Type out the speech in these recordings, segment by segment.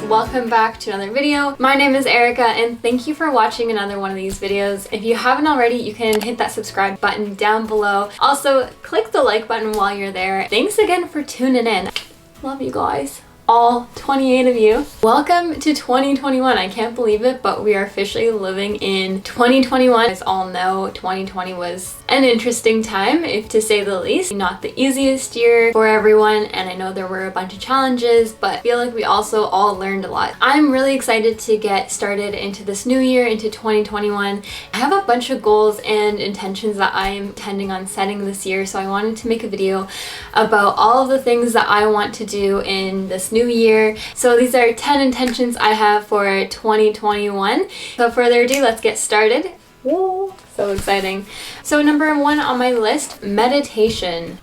welcome back to another video. My name is Erica and thank you for watching another one of these videos. If you haven't already, you can hit that subscribe button down below. Also, click the like button while you're there. Thanks again for tuning in. Love you guys. All 28 of you. Welcome to 2021. I can't believe it, but we are officially living in 2021. As all know, 2020 was an interesting time, if to say the least. Not the easiest year for everyone, and I know there were a bunch of challenges, but I feel like we also all learned a lot. I'm really excited to get started into this new year, into 2021. I have a bunch of goals and intentions that I am intending on setting this year, so I wanted to make a video about all of the things that I want to do in this new year. So these are 10 intentions I have for 2021. Without further ado, let's get started. Whoa, so exciting. So number 1 on my list, meditation.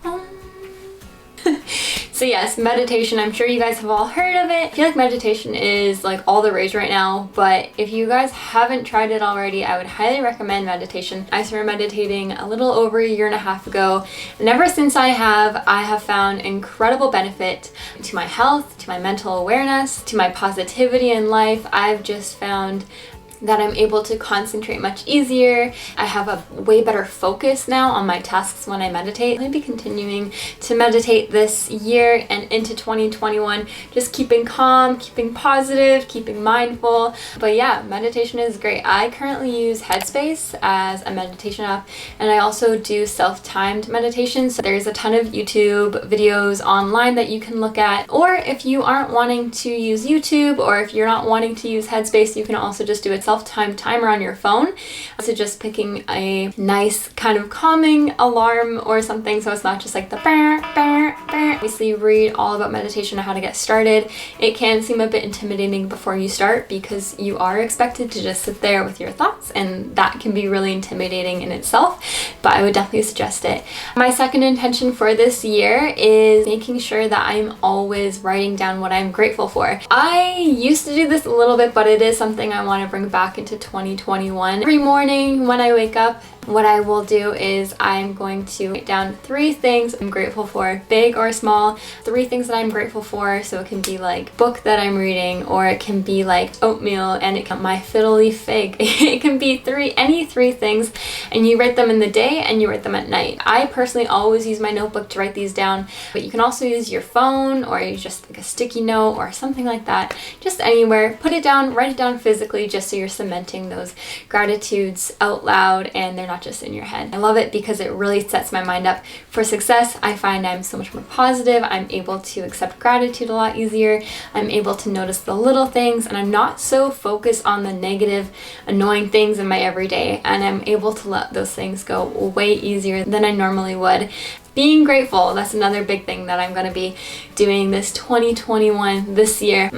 So yes, meditation. I'm sure you guys have all heard of it. I feel like meditation is like all the rage right now, but if you guys haven't tried it already, I would highly recommend meditation. I started meditating a little over a year and a half ago, and ever since I have found incredible benefit to my health, to my mental awareness, to my positivity in life. I've just found that I'm able to concentrate much easier. I have a way better focus now on my tasks when I meditate. I'm going to be continuing to meditate this year and into 2021, just keeping calm, keeping positive, keeping mindful. But yeah, meditation is great. I currently use Headspace as a meditation app, and I also do self-timed meditation. So there's a ton of YouTube videos online that you can look at. Or if you aren't wanting to use YouTube, or if you're not wanting to use Headspace, you can also just do it self-time timer on your phone. So just picking a nice kind of calming alarm or something, so it's not just like the bah, bah, bah. Obviously read all about meditation and how to get started. It can seem a bit intimidating before you start because you are expected to just sit there with your thoughts, and that can be really intimidating in itself, but I would definitely suggest it. My second intention for this year is making sure that I'm always writing down what I'm grateful for. I used to do this a little bit, but it is something I want to bring back into 2021. Every morning when I wake up, what I will do is I'm going to write down 3 things I'm grateful for, big or small. 3 things that I'm grateful for, so it can be like book that I'm reading, or it can be like oatmeal, and it can be my fiddle leaf fig. It can be any 3 things, and you write them in the day and you write them at night. I personally always use my notebook to write these down, but you can also use your phone or use just like a sticky note or something like that. Just anywhere, put it down, write it down physically, just so you're cementing those gratitudes out loud and they're not just in your head. I love it because it really sets my mind up for success. I find I'm so much more positive. I'm able to accept gratitude a lot easier. I'm able to notice the little things, and I'm not so focused on the negative, annoying things in my everyday, and I'm able to let those things go way easier than I normally would. Being grateful, that's another big thing that I'm going to be doing this 2021 this year.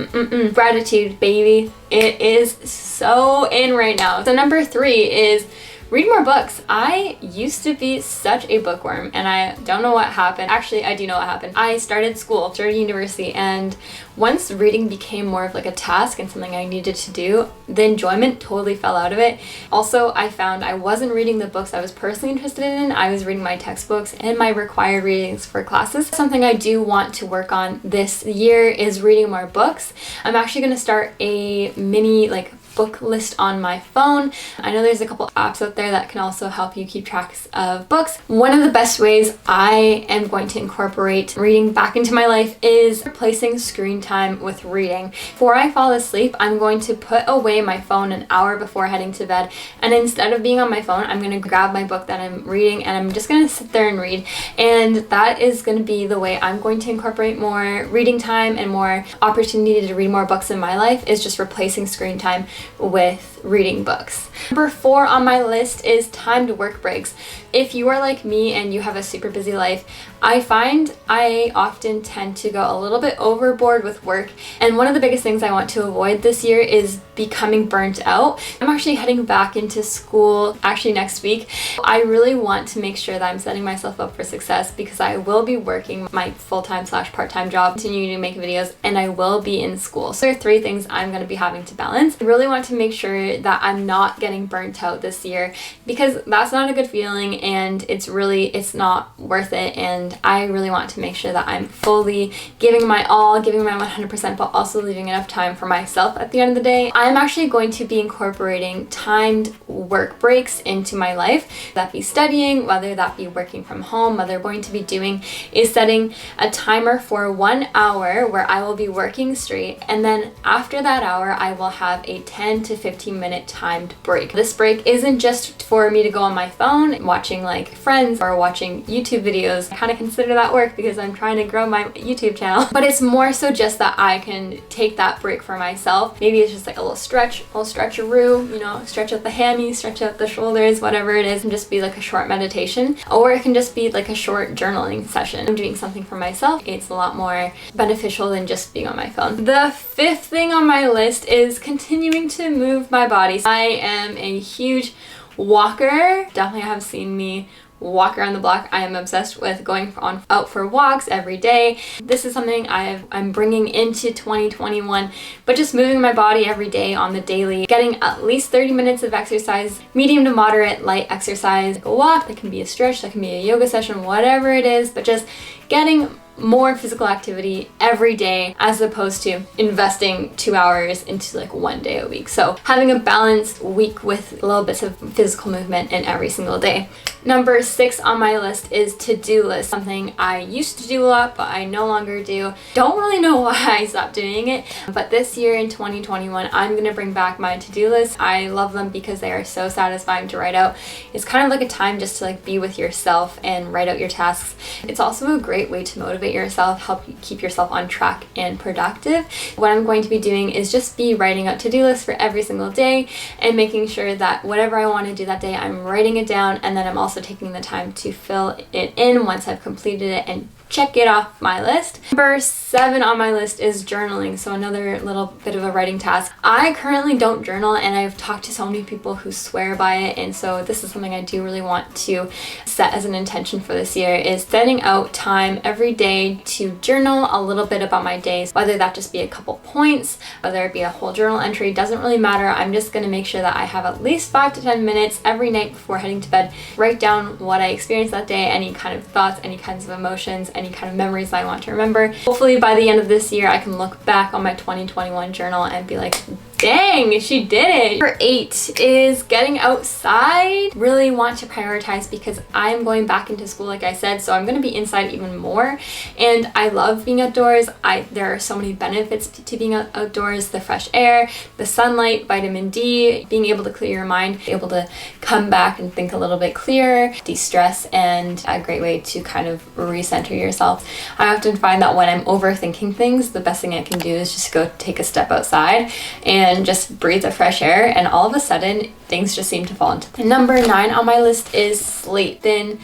Gratitude, baby. It is so in right now. So number 3 is read more books. I used to be such a bookworm, and I don't know what happened. Actually, I do know what happened. I started university, and once reading became more of like a task and something I needed to do, the enjoyment totally fell out of it. Also, I found I wasn't reading the books I was personally interested in. I was reading my textbooks and my required readings for classes. Something I do want to work on this year is reading more books. I'm actually going to start a mini book list on my phone. I know there's a couple apps out there that can also help you keep track of books. One of the best ways I am going to incorporate reading back into my life is replacing screen time with reading. Before I fall asleep, I'm going to put away my phone an hour before heading to bed, and instead of being on my phone, I'm going to grab my book that I'm reading and I'm just going to sit there and read. And that is going to be the way I'm going to incorporate more reading time and more opportunity to read more books in my life, is just replacing screen time with reading books. Number 4 on my list is timed work breaks. If you are like me and you have a super busy life, I find I often tend to go a little bit overboard with work, and one of the biggest things I want to avoid this year is becoming burnt out. I'm actually heading back into school actually next week. I really want to make sure that I'm setting myself up for success because I will be working my full-time / part-time job, continuing to make videos, and I will be in school. So there are 3 things I'm going to be having to balance. I really want to make sure that I'm not getting burnt out this year because that's not a good feeling, and it's not worth it. And I really want to make sure that I'm fully giving my all, giving my 100%, but also leaving enough time for myself at the end of the day. I'm actually going to be incorporating timed work breaks into my life, that be studying, whether that be working from home. What they're going to be doing is setting a timer for 1 hour where I will be working straight, and then after that hour I will have a 10 to 15 minute timed break. This break isn't just for me to go on my phone watching like Friends or watching YouTube videos. I kind of consider that work because I'm trying to grow my YouTube channel, but it's more so just that I can take that break for myself. Maybe it's just like a little stretcheroo, you know, stretch out the hammies, stretch out the shoulders, whatever it is, and just be like a short meditation, or it can just be like a short journaling session. I'm doing something for myself. It's a lot more beneficial than just being on my phone. The fifth thing on my list is continuing to move my body. I am a huge walker. Definitely have seen me walk around the block. I am obsessed with going out for walks every day. This is something I'm bringing into 2021, but just moving my body every day on the daily, getting at least 30 minutes of exercise, medium to moderate light exercise, a walk, that can be a stretch, that can be a yoga session, whatever it is, but just getting more physical activity every day as opposed to investing 2 hours into like 1 day a week. So having a balanced week with little bits of physical movement in every single day. Number 6 on my list is to-do list, something I used to do a lot, but I no longer do. Don't really know why I stopped doing it, but this year in 2021, I'm gonna bring back my to-do list. I love them because they are so satisfying to write out. It's kind of like a time just to like be with yourself and write out your tasks. It's also a great way to motivate yourself, help you keep yourself on track and productive. What I'm going to be doing is just be writing out to-do lists for every single day and making sure that whatever I want to do that day, I'm writing it down, and then I'm also taking the time to fill it in once I've completed it and check it off my list. Number 7 on my list is journaling, so another little bit of a writing task. I currently don't journal, and I've talked to so many people who swear by it, and so this is something I do really want to set as an intention for this year, is setting out time every day to journal a little bit about my days, whether that just be a couple points, whether it be a whole journal entry, doesn't really matter. I'm just going to make sure that I have at least 5 to 10 minutes every night before heading to bed, write down what I experienced that day, any kind of thoughts, any kinds of emotions, any kind of memories that I want to remember. Hopefully by the end of this year I can look back on my 2021 journal and be like, dang, she did it. Number 8 is getting outside. Really want to prioritize because I'm going back into school, like I said, so I'm going to be inside even more, and I love being outdoors. There are so many benefits to being outdoors: the fresh air, the sunlight, vitamin D, being able to clear your mind, able to come back and think a little bit clearer, de-stress, and a great way to kind of recenter yourself. I often find that when I'm overthinking things, the best thing I can do is just go take a step outside and just breathe the fresh air, and all of a sudden things just seem to fall into place. Number 9 on my list is sleep. Been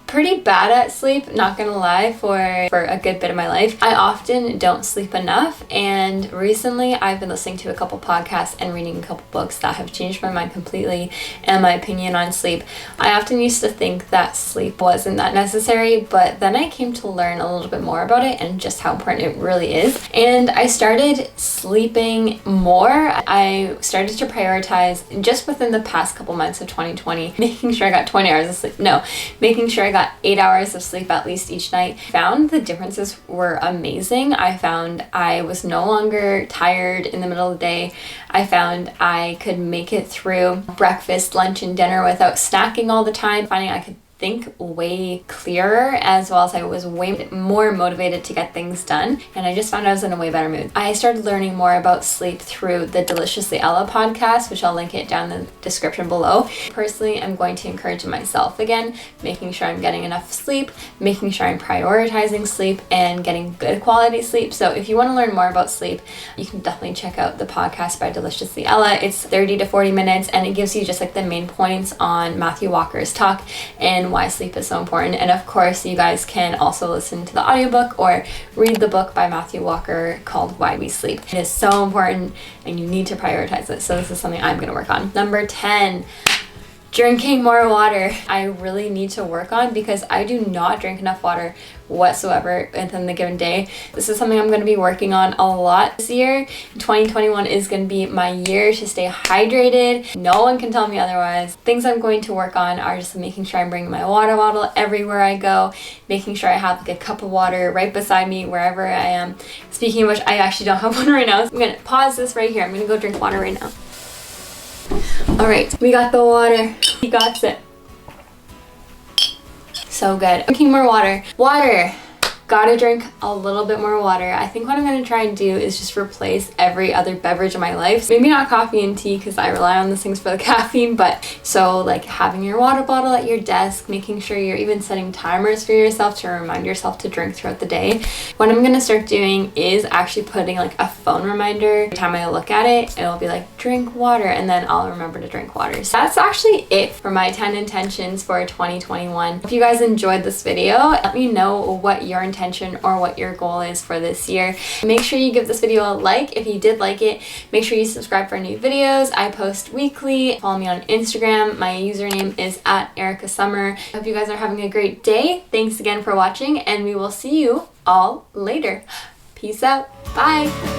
pretty bad at sleep, not gonna lie, for a good bit of my life. I often don't sleep enough, and recently I've been listening to a couple podcasts and reading a couple books that have changed my mind completely and my opinion on sleep. I often used to think that sleep wasn't that necessary, but then I came to learn a little bit more about it and just how important it really is, and I started sleeping more. I started to prioritize just within the past couple months of 2020, making sure I got 20 hours of sleep. No, making sure I got 8 hours of sleep at least each night. Found the differences were amazing. I found I was no longer tired in the middle of the day. I found I could make it through breakfast, lunch, and dinner without snacking all the time, finding I could think way clearer, as well as I was way more motivated to get things done, and I just found I was in a way better mood. I started learning more about sleep through the Deliciously Ella podcast, which I'll link it down in the description below. Personally, I'm going to encourage myself again, making sure I'm getting enough sleep, making sure I'm prioritizing sleep, and getting good quality sleep. So if you want to learn more about sleep, you can definitely check out the podcast by Deliciously Ella. It's 30 to 40 minutes, and it gives you just like the main points on Matthew Walker's talk and why sleep is so important. And of course, you guys can also listen to the audiobook or read the book by Matthew Walker called Why We Sleep. It is so important, and you need to prioritize it. So this is something I'm going to work on. Number 10. Drinking more water. I really need to work on because I do not drink enough water whatsoever within the given day. This is something I'm going to be working on a lot this year. 2021 is going to be my year to stay hydrated. No one can tell me otherwise. Things I'm going to work on are just making sure I'm bringing my water bottle everywhere I go, making sure I have like a cup of water right beside me wherever I am. Speaking of which, I actually don't have one right now. So I'm going to pause this right here. I'm going to go drink water right now. Alright, we got the water. We got it. So good. Drinking more water. Water! Gotta drink a little bit more water. I think what I'm gonna try and do is just replace every other beverage in my life. Maybe not coffee and tea because I rely on those things for the caffeine, but so like having your water bottle at your desk, making sure you're even setting timers for yourself to remind yourself to drink throughout the day. What I'm gonna start doing is actually putting like a phone reminder. Every time I look at it, it'll be like drink water, and then I'll remember to drink water. So that's actually it for my 10 intentions for 2021. If you guys enjoyed this video, let me know what your intention or what your goal is for this year. Make sure you give this video a like if you did like it. Make sure you subscribe for new videos. I post weekly. Follow me on Instagram. My username is @EricaSummer. Hope you guys are having a great day. Thanks again for watching, and we will see you all later. Peace out. Bye.